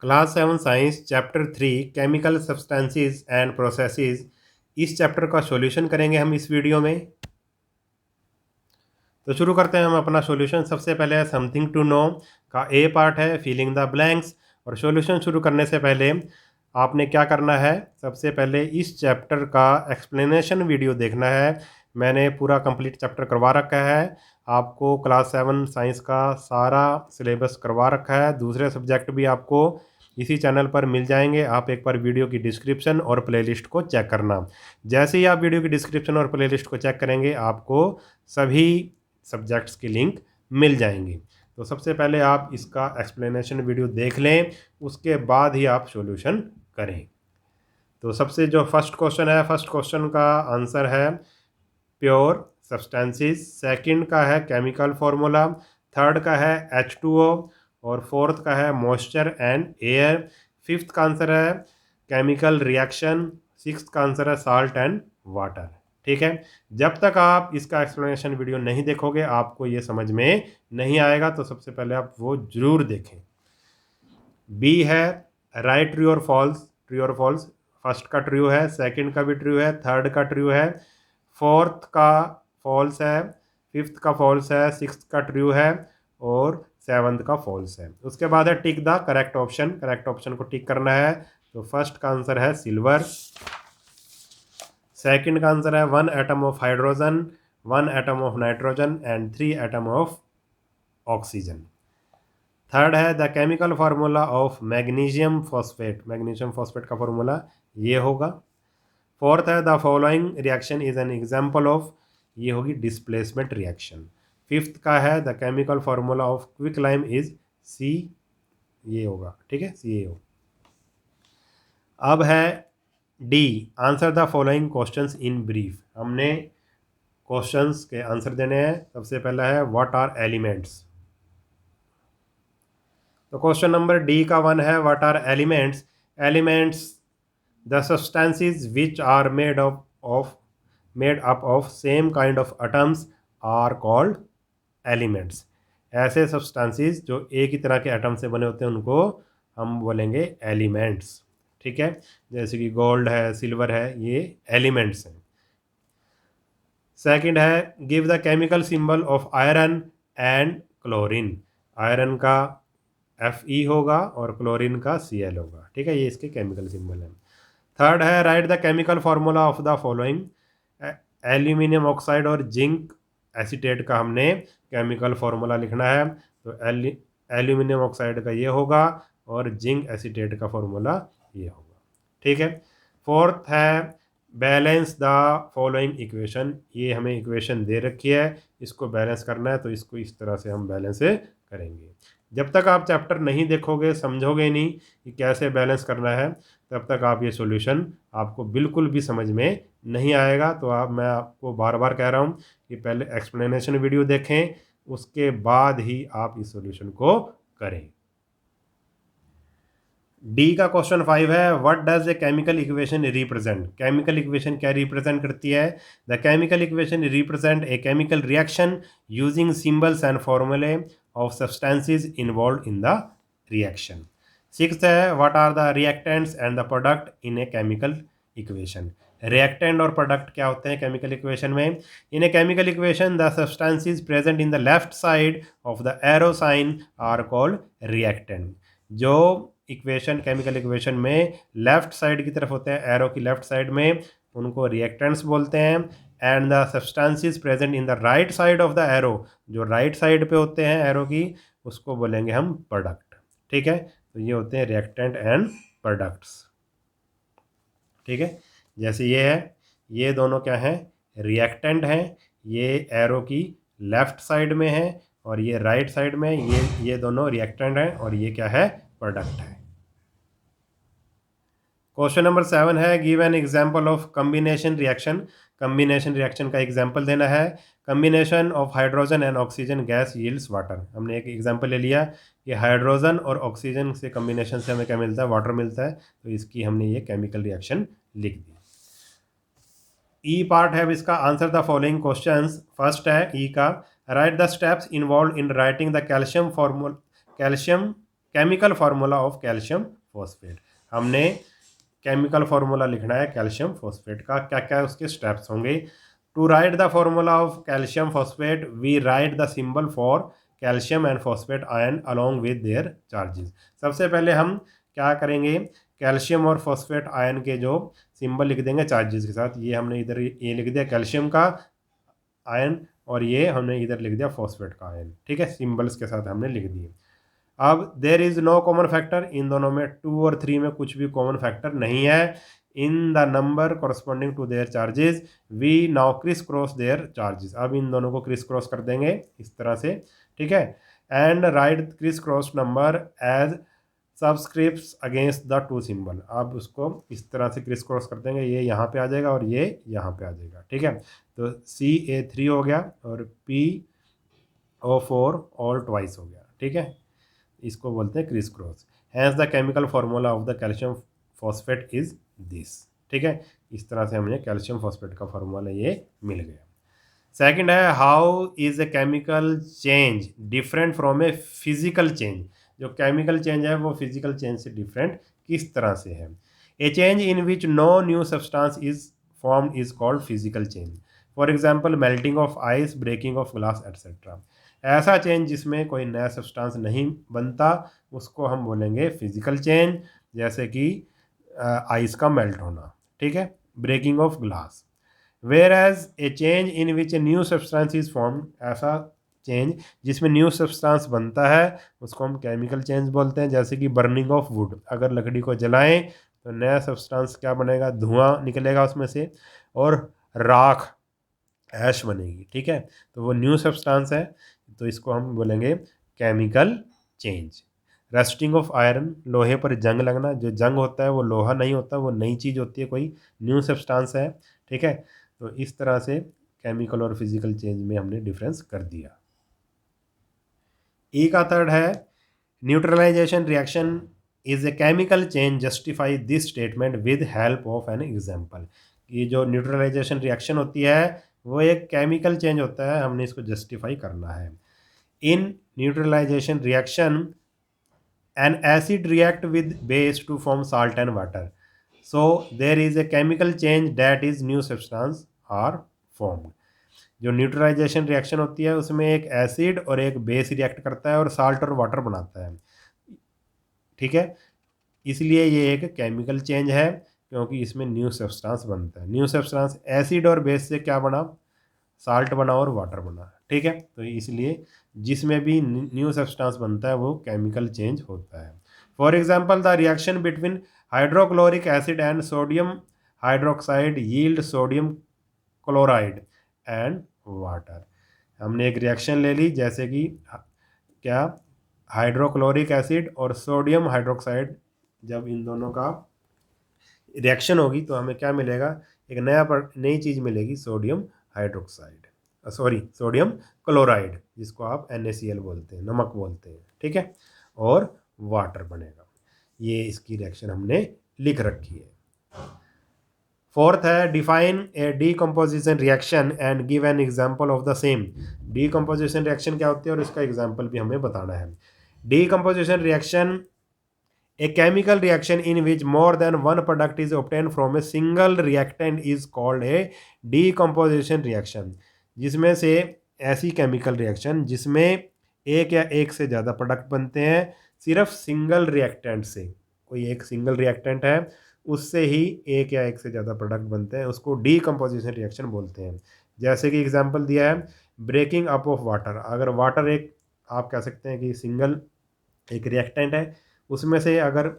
Class 7 science chapter 3 chemical substances and processes. इस chapter का solution करेंगे हम इस वीडियो में। तो शुरू करते हैं हम अपना सॉल्यूशन। सबसे पहले है समथिंग टू नो का ए पार्ट है फिलिंग द ब्लैंक्स। और सॉल्यूशन शुरू करने से पहले आपने क्या करना है, सबसे पहले इस चैप्टर का एक्सप्लेनेशन वीडियो देखना है। मैंने पूरा कंप्लीट चैप्टर करवा रखा है। आपको क्लास 7 साइंस का सारा सिलेबस करवा रखा है। दूसरे सब्जेक्ट भी आपको इसी चैनल पर मिल जाएंगे। आप एक बार वीडियो की डिस्क्रिप्शन और प्लेलिस्ट को चेक करना। जैसे ही आप वीडियो की डिस्क्रिप्शन और प्लेलिस्ट को चेक करेंगे आपको सभी सब्जेक्ट्स की लिंक मिल जाएंगी। तो सबसे पहले आप इसका एक्सप्लेनेशन वीडियो देख लें, उसके बाद ही आप सॉल्यूशन करें। तो सबसे जो फर्स्ट क्वेश्चन है, फर्स्ट क्वेश्चन का आंसर है प्योर सब्सटेंसेस। सेकंड का है केमिकल फार्मूला। थर्ड का है H2O। और फोर्थ का है मॉइस्चर एंड एयर। फिफ्थ का आंसर है केमिकल रिएक्शन। सिक्स्थ का आंसर है साल्ट एंड वाटर। ठीक है, जब तक आप इसका एक्सप्लेनेशन वीडियो नहीं देखोगे आपको ये समझ में नहीं आएगा। तो सबसे पहले आप वो जरूर देखें। बी है राइट ट्रू और फॉल्स। ट्रू और फॉल्स, फर्स्ट का ट्रू है, सेकंड का भी ट्रू है, थर्ड का ट्रू है, फोर्थ का फॉल्स है, फिफ्थ का फॉल्स है, सिक्स्थ का ट्रू है और सेवंथ का फॉल्स है। उसके बाद है tick the correct option. Correct option को टिक करना है। तो फर्स्ट का आंसर है सिल्वर। सेकंड का आंसर है 1 atom of hydrogen, 1 atom of nitrogen and 3 atom of oxygen. Third है the chemical formula of magnesium phosphate. Magnesium phosphate का फार्मूला ये होगा। फोर्थ है the following reaction is an example of, ये होगी displacement reaction. Fifth का है the chemical formula of quick lime is C, ये होगा। ठीक है, CaO। अब है D, answer the following questions in brief. हमने क्वेश्चंस के आंसर देने हैं। सबसे पहला है व्हाट आर एलिमेंट्स। तो क्वेश्चन नंबर डी का 1 है what are elements. Elements the substances which are made up of same kind of atoms are called elements. ऐसे सब्सटेंसेस जो एक ही तरह के एटम से बने होते हैं उनको हम बोलेंगे एलिमेंट्स। ठीक है, जैसे कि गोल्ड है, सिल्वर है, ये एलिमेंट्स हैं। सेकंड है give the chemical symbol of iron and chlorine. Iron का Fe होगा और क्लोरीन का Cl होगा। ठीक है, ये इसके केमिकल सिंबल हैं। थर्ड है right the chemical formula of the following. Aluminium oxide और जिंक एसीटेट का हमने केमिकल फार्मूला लिखना है। तो एल्यूमिनियम ऑक्साइड का ये होगा और जिंक एसीटेट का फार्मूला ये होगा। ठीक है, फोर्थ है बैलेंस द फॉलोइंग इक्वेशन। ये हमें इक्वेशन दे रखी है, इसको बैलेंस करना है। तो इसको इस तरह से हम बैलेंस करेंगे। जब तक आप चैप्टर नहीं देखोगे, समझोगे नहीं कि कैसे बैलेंस करना है, तब तक आप ये सॉल्यूशन आपको बिल्कुल भी समझ में नहीं आएगा। तो मैं आपको बार बार कह रहा हूँ कि पहले एक्सप्लेनेशन वीडियो देखें, उसके बाद ही आप इस सॉल्यूशन को करें। डी का क्वेश्चन 5 है what does a chemical equation represent. Chemical equation क्या रिप्रेजेंट करती है? The chemical equation represent a chemical reaction using symbols and formulae of substances involve in the reaction. Sixth है what are the reactants and the product in a chemical equation. Reactant और product क्या होते हैं chemical equation में? In a chemical equation the substances present in the left side of the arrow sign are called reactant. जो equation chemical equation में left side की तरफ होते हैं, एरो की लेफ्ट साइड में, उनको रिएक्टेंट्स बोलते हैं। And the substances present in the right side of the arrow, जो राइट साइड पे होते हैं एरो की, उसको बोलेंगे हम प्रोडक्ट। ठीक है, तो ये होते हैं रिएक्टेंट एंड प्रोडक्ट्स। ठीक है, जैसे ये है, ये दोनों क्या हैं? रिएक्टेंट हैं। ये एरो की लेफ्ट साइड में है और ये राइट साइड में, ये दोनों रिएक्टेंट हैं और ये क्या है? प्रोडक्ट है। क्वेश्चन नंबर 7 है give an example of combination reaction. Combination reaction का एग्जांपल देना है। Combination of hydrogen and oxygen gas yields water. हमने एक एग्जांपल ले लिया कि हाइड्रोजन और ऑक्सीजन से कॉम्बिनेशन से हमें क्या मिलता है? वाटर मिलता है। तो इसकी हमने ये केमिकल रिएक्शन लिख दी। ई पार्ट है इसका answer the following questions. First है ई का right the steps involve in writing the calcium chemical formula of calcium phosphate. हमने केमिकल फार्मूला लिखना है कैल्शियम फॉस्फेट का। क्या क्या उसके स्टेप्स होंगे? To write the formula of calcium phosphate we write the symbol for calcium and phosphate ion along with their charges. सबसे पहले हम क्या करेंगे, कैल्शियम और फॉस्फेट आयन के जो सिंबल लिख देंगे चार्जेस के साथ। ये हमने इधर ये लिख दिया कैल्शियम का आयन और ये हमने इधर लिख दिया फॉस्फेट का आयन, ठीक है, सिंबल्स के साथ हमने लिख दिए। अब there is no common factor, इन दोनों में 2 और 3 में कुछ भी कॉमन फैक्टर नहीं है। In the number corresponding to their charges we now criss cross their charges. अब इन दोनों को क्रिस क्रॉस कर देंगे इस तरह से, ठीक है, and write criss cross number as subscripts against the two symbol. अब उसको इस तरह से क्रिस क्रॉस कर देंगे, ये यहाँ पे आ जाएगा और ये यहाँ पे आ जाएगा, ठीक है। तो CA3 हो गया और PO4 ऑल ट्वाइस हो गया, ठीक है। इसको बोलते हैं criss cross. Hence the chemical formula of the calcium phosphate is this, ठीक है। इस तरह से हमें कैल्शियम फॉस्फेट का फार्मूला ये मिल गया। सेकंड है how is a chemical change different from a physical change. जो केमिकल चेंज है वो फिजिकल चेंज से डिफरेंट किस तरह से है? A change in which no new substance is formed is called physical change. For example melting of ice, breaking of glass etcetera. ऐसा change जिसमें कोई नया सब्सटेंस नहीं बनता उसको हम बोलेंगे फिजिकल चेंज, जैसे कि आइस का मेल्ट होना, ठीक है, breaking of glass. Whereas a change in which a new substance is form, ऐसा चेंज जिसमें न्यू सब्सटेंस बनता है उसको हम केमिकल चेंज बोलते हैं, जैसे कि बर्निंग ऑफ वुड। अगर लकड़ी को जलाएं तो नया सब्सटेंस क्या बनेगा, धुआं निकलेगा उसमें से और राख ऐश बनेगी, ठीक है, तो वो न्यू सब्सटेंस है, तो इसको हम बोलेंगे chemical change. Rusting of iron, लोहे पर जंग लगना। जो जंग होता है वो लोहा नहीं होता, वो नई चीज़ होती है, कोई न्यू सब्सटेंस है, ठीक है। तो इस तरह से केमिकल और फिजिकल चेंज में हमने डिफरेंस कर दिया। ई का थर्ड है neutralization reaction is a chemical change, justify this statement with help of an example. ये जो न्यूट्रलाइजेशन रिएक्शन होती है वो एक केमिकल चेंज होता है, हमने इसको जस्टिफाई करना है। In neutralization reaction an acid react with base to form salt and water, so there is a chemical change that is new substance are formed। जो न्यूट्रलाइजेशन रिएक्शन होती है उसमें एक एसिड और एक बेस रिएक्ट करता है और साल्ट और वाटर बनाता है, ठीक है, इसलिए ये एक केमिकल चेंज है क्योंकि इसमें न्यू सब्सटेंस बनता है। न्यू सब्सटेंस एसिड और बेस से क्या बना, साल्ट बना और वाटर बना, ठीक है, तो इसलिए जिसमें भी न्यू सब्सटेंस बनता है वो केमिकल चेंज होता है। For example the reaction between hydrochloric acid and sodium hydroxide yield sodium chloride and water. हमने एक रिएक्शन ले ली, जैसे कि क्या, हाइड्रोक्लोरिक एसिड और सोडियम हाइड्रोक्साइड, जब इन दोनों का रिएक्शन होगी तो हमें क्या मिलेगा, एक नई चीज़ मिलेगी, sodium hydroxide, sorry sodium chloride, जिसको आप NaCl बोलते हैं, नमक बोलते हैं, ठीक है, और वाटर बनेगा। ये इसकी रिएक्शन हमने लिख रखी है। फोर्थ है define a decomposition reaction and give an example of the same. Decomposition reaction क्या होती है और इसका एग्जाम्पल भी हमें बताना है। Decomposition reaction A chemical reaction in which more than one product is obtained from a single reactant is called a decomposition reaction। जिसमें से ऐसी केमिकल रिएक्शन जिसमें एक या एक से ज़्यादा प्रोडक्ट बनते हैं सिर्फ सिंगल रिएक्टेंट से, कोई एक सिंगल रिएक्टेंट है उससे ही एक या एक से ज़्यादा प्रोडक्ट बनते हैं, उसको डीकम्पोजिशन रिएक्शन बोलते हैं। जैसे कि एग्जांपल दिया है ब्रेकिंग अप ऑफ वाटर। अगर वाटर एक, आप कह सकते हैं कि सिंगल एक रिएक्टेंट है, उसमें से अगर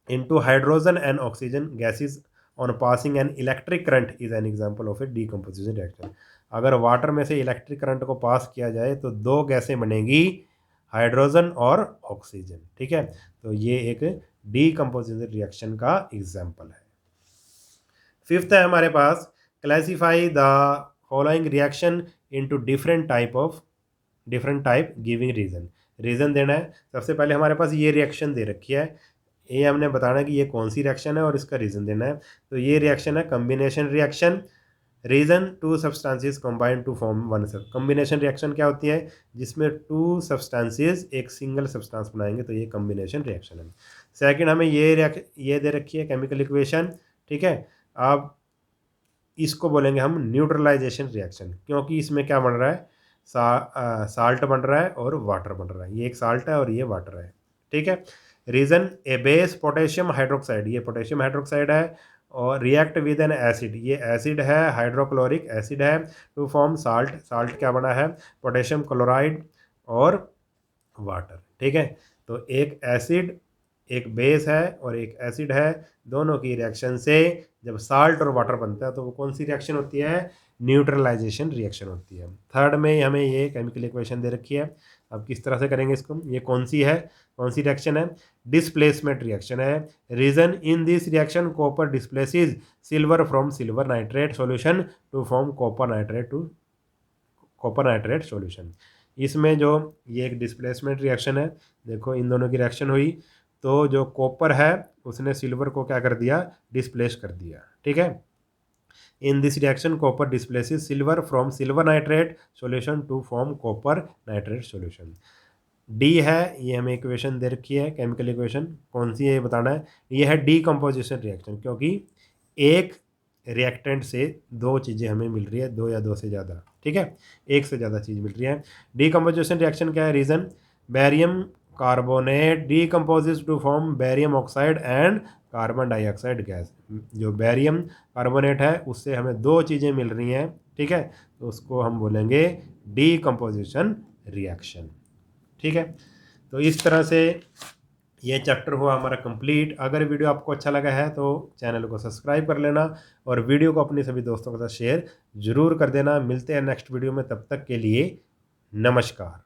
into hydrogen and oxygen gases on passing an electric current is an example of A decomposition reaction. अगर वाटर में से इलेक्ट्रिक करंट को पास किया जाए तो दो गैसें बनेगी, हाइड्रोजन और ऑक्सीजन, ठीक है, तो ये एक डीकम्पोजिशन रिएक्शन का एग्जांपल है। फिफ्थ है हमारे पास classify the following reaction into different type giving reason देना है। सबसे पहले हमारे पास ये रिएक्शन दे रखी है, ये हमने बताना है कि ये कौन सी रिएक्शन है और इसका रीज़न देना है। तो ये रिएक्शन है combination reaction, reason two substances combine to form one sub. Combination reaction क्या होती है, जिसमें टू सब्सटेंसेस एक सिंगल सब्सटेंस बनाएंगे, तो ये कम्बिनेशन रिएक्शन है। सेकंड हमें ये दे रखी है केमिकल इक्वेशन, ठीक है। अब इसको बोलेंगे हम न्यूट्रलाइजेशन रिएक्शन, क्योंकि इसमें क्या बन रहा है, साल्ट बन रहा है और वाटर बन रहा है। ये एक साल्ट है और ये वाटर है, ठीक है। रीज़न ए बेस पोटेशियम हाइड्रोक्साइड, ये पोटेशियम हाइड्रोक्साइड है, और रिएक्ट विद एन एसिड, ये एसिड है, हाइड्रोक्लोरिक एसिड है, टू फॉर्म साल्ट। साल्ट क्या बना है, पोटेशियम क्लोराइड और वाटर, ठीक है। तो एक एसिड, एक बेस है और एक एसिड है, दोनों की रिएक्शन से जब साल्ट और वाटर बनता है तो वो कौन सी रिएक्शन होती है, न्यूट्रलाइजेशन रिएक्शन होती है। थर्ड में हमें ये केमिकल इक्वेशन दे रखी है। अब किस तरह से करेंगे इसको, ये कौन सी है, कौन सी रिएक्शन है, डिस्प्लेसमेंट रिएक्शन है। Reason in this reaction copper displaces silver from silver nitrate solution to form copper nitrate solution. इसमें जो ये एक डिस्प्लेसमेंट रिएक्शन है, देखो इन दोनों की रिएक्शन हुई तो जो कॉपर है उसने सिल्वर को क्या कर दिया, डिस्प्लेस कर दिया, ठीक है। In this reaction copper displaces silver from silver nitrate solution to form copper nitrate solution. D है, ये हमें इक्वेशन दे रखी है, केमिकल इक्वेशन कौन सी है ये बताना है। ये है डीकम्पोजिशन रिएक्शन, क्योंकि एक रिएक्टेंट से दो चीज़ें हमें मिल रही है, दो या दो से ज़्यादा, ठीक है, एक से ज़्यादा चीज़ मिल रही है। डीकम्पोजिशन रिएक्शन क्या है, reason barium carbonate decomposes to form barium oxide and carbon dioxide gas. जो बैरियम कार्बोनेट है उससे हमें दो चीज़ें मिल रही हैं, ठीक है, तो उसको हम बोलेंगे डीकम्पोजिशन रिएक्शन, ठीक है। तो इस तरह से ये चैप्टर हुआ हमारा कंप्लीट। अगर वीडियो आपको अच्छा लगा है तो चैनल को सब्सक्राइब कर लेना और वीडियो को अपने सभी दोस्तों के साथ शेयर ज़रूर कर देना। मिलते हैं नेक्स्ट वीडियो में, तब तक के लिए नमस्कार।